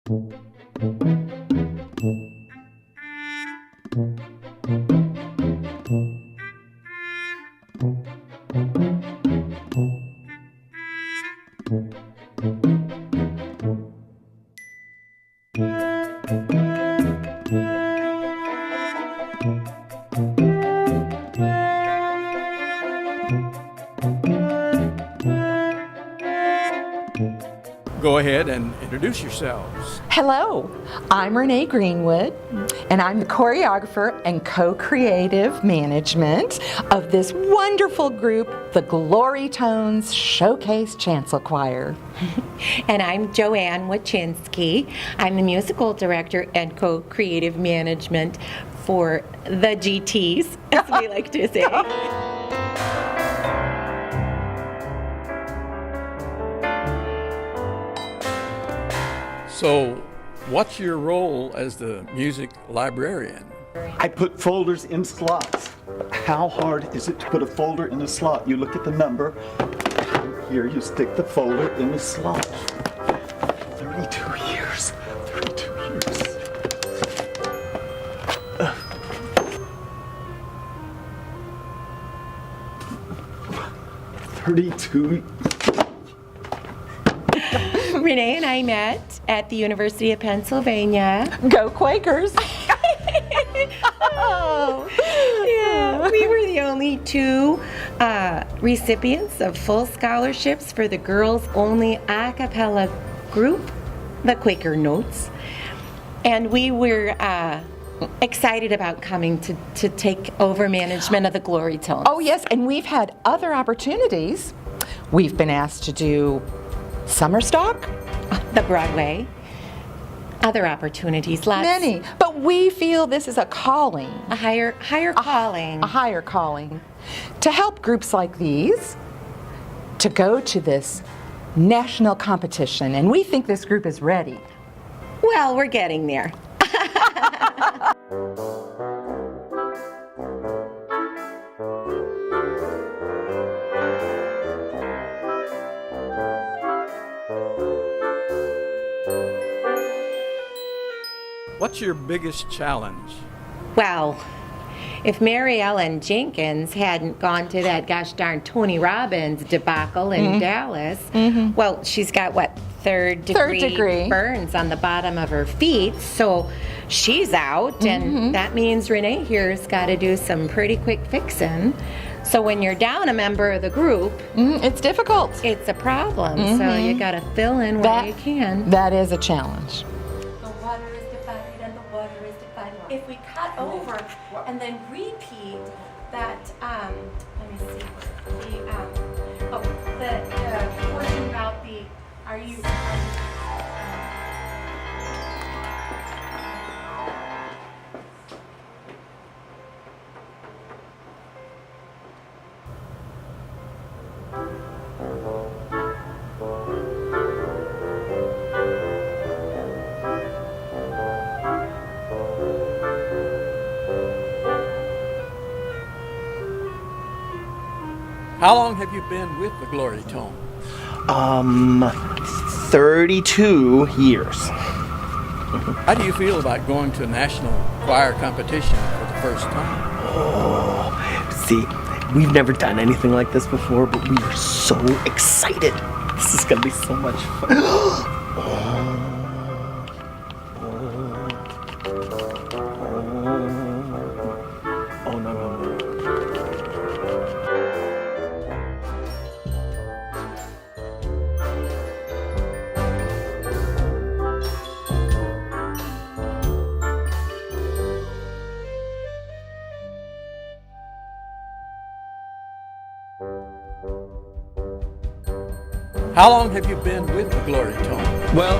Go ahead and introduce yourselves. Hello, I'm Renee Greenwood, and I'm the choreographer and co-creative management of this wonderful group, the Glory Tones Showcase Chancel Choir. And I'm Joanne Wachinski. I'm the musical director and co-creative management for the GTs, as we like to say. So, what's your role as the music librarian? I put folders in slots. How hard is it to put a folder in a slot? You look at the number, here you stick the folder in the slot. 32 years. 32 years. 32. Renee and I met at the University of Pennsylvania. Go Quakers! Oh, yeah. We were the only two recipients of full scholarships for the girls-only a cappella group, the Quaker Notes. And we were excited about coming to take over management of the Glory Tones. Oh yes, and we've had other opportunities. We've been asked to do summer stock. The Broadway. Other opportunities, lots. Many, but we feel this is a calling. A higher calling. A higher calling to help groups like these to go to this national competition, and we think this group is ready. Well, we're getting there. What's your biggest challenge? Well, if Mary Ellen Jenkins hadn't gone to that gosh darn Tony Robbins debacle in Dallas, well, she's got what, third degree burns on the bottom of her feet, so she's out, and that means Renee here's got to do some pretty quick fixing. So when you're down a member of the group, It's difficult. it's a problem. So you got to fill in where you can. That is a challenge. The water is divided and the water is divided. If we cut over and then repeat that, let me see, the portion about the, are you How long have you been with the Glory Tone? 32 years. How do you feel about going to a national choir competition for the first time? Oh, see, we've never done anything like this before, but we are so excited. This is gonna be so much fun. Oh, no. How long have you been with the Glory Tone? Well,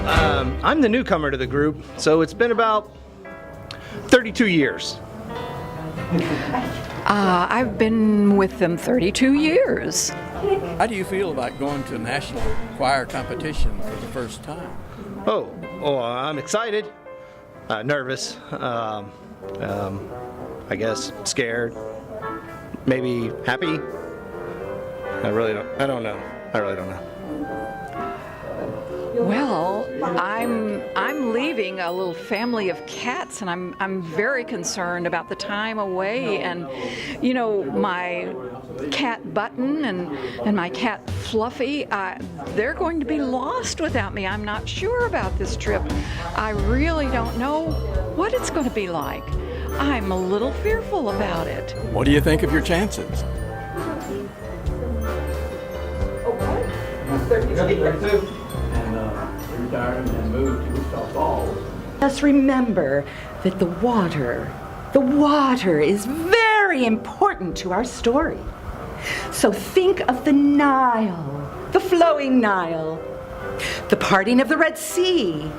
I'm the newcomer to the group, so it's been about 32 years. I've been with them 32 years. How do you feel about going to a national choir competition for the first time? Oh, I'm excited, nervous, I guess scared, maybe happy. I really don't know. Well, I'm leaving leaving a little family of cats, and I'm very concerned about the time away. And you know, my cat Button and my cat Fluffy, they're going to be lost without me. I'm not sure about this trip. I really don't know what it's going to be like. I'm a little fearful about it. What do you think of your chances? Just remember that the water is very important to our story. So think of the Nile, the flowing Nile, the parting of the Red Sea.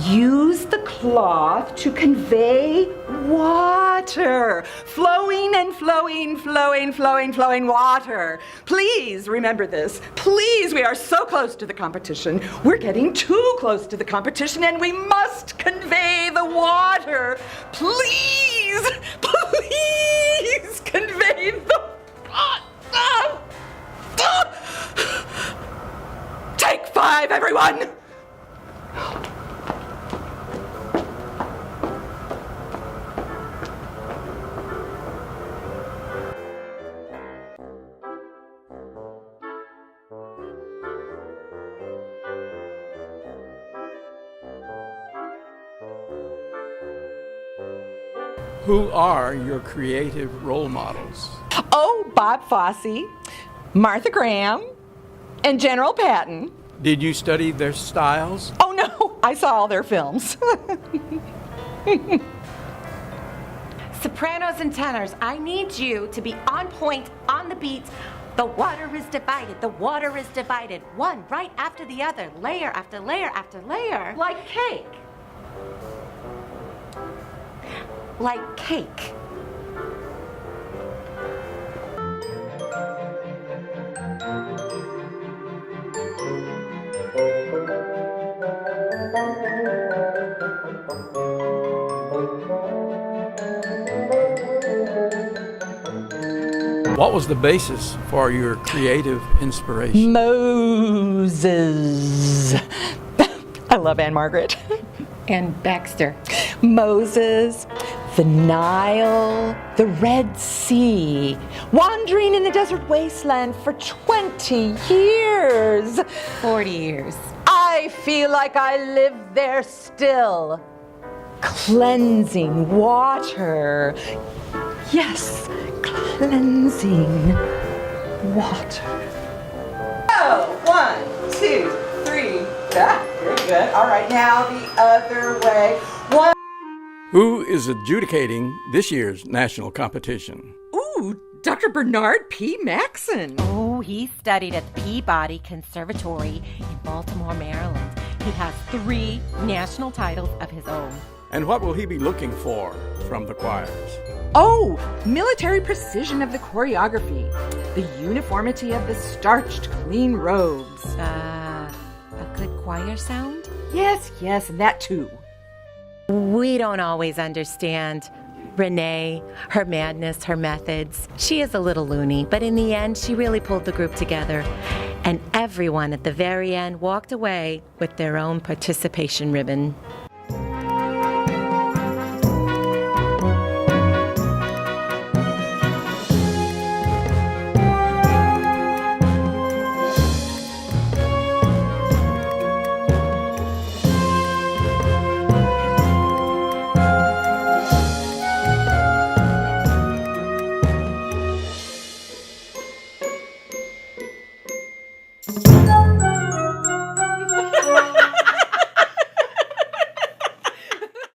Use the cloth to convey water. Flowing and flowing, flowing, flowing, flowing water. Please remember this. Please, we are so close to the competition. We're getting too close to the competition, and we must convey the water. Please, please convey the Take 5, everyone! Who are your creative role models? Oh, Bob Fosse, Martha Graham, and General Patton. Did you study their styles? Oh no, I saw all their films. Sopranos and tenors, I need you to be on point, on the beat. The water is divided. The water is divided. One right after the other, layer after layer after layer. Like cake. Like cake. What was the basis for your creative inspiration? Moses. I love Anne Margaret. And Baxter. Moses, the Nile, the Red Sea, wandering in the desert wasteland for 20 years. 40 years. I feel like I live there still. Cleansing water. Yes, cleansing water. Oh, 1, 2, 3. Ah, very good. All right, now the other way. 1. Who is adjudicating this year's national competition? Ooh, Dr. Bernard P. Maxon. Oh, he studied at the Peabody Conservatory in Baltimore, Maryland. He has 3 national titles of his own. And what will he be looking for from the choirs? Oh, military precision of the choreography, the uniformity of the starched, clean robes. A good choir sound? Yes, and that too. We don't always understand Renee, her madness, her methods. She is a little loony, but in the end, she really pulled the group together. And everyone at the very end walked away with their own participation ribbon.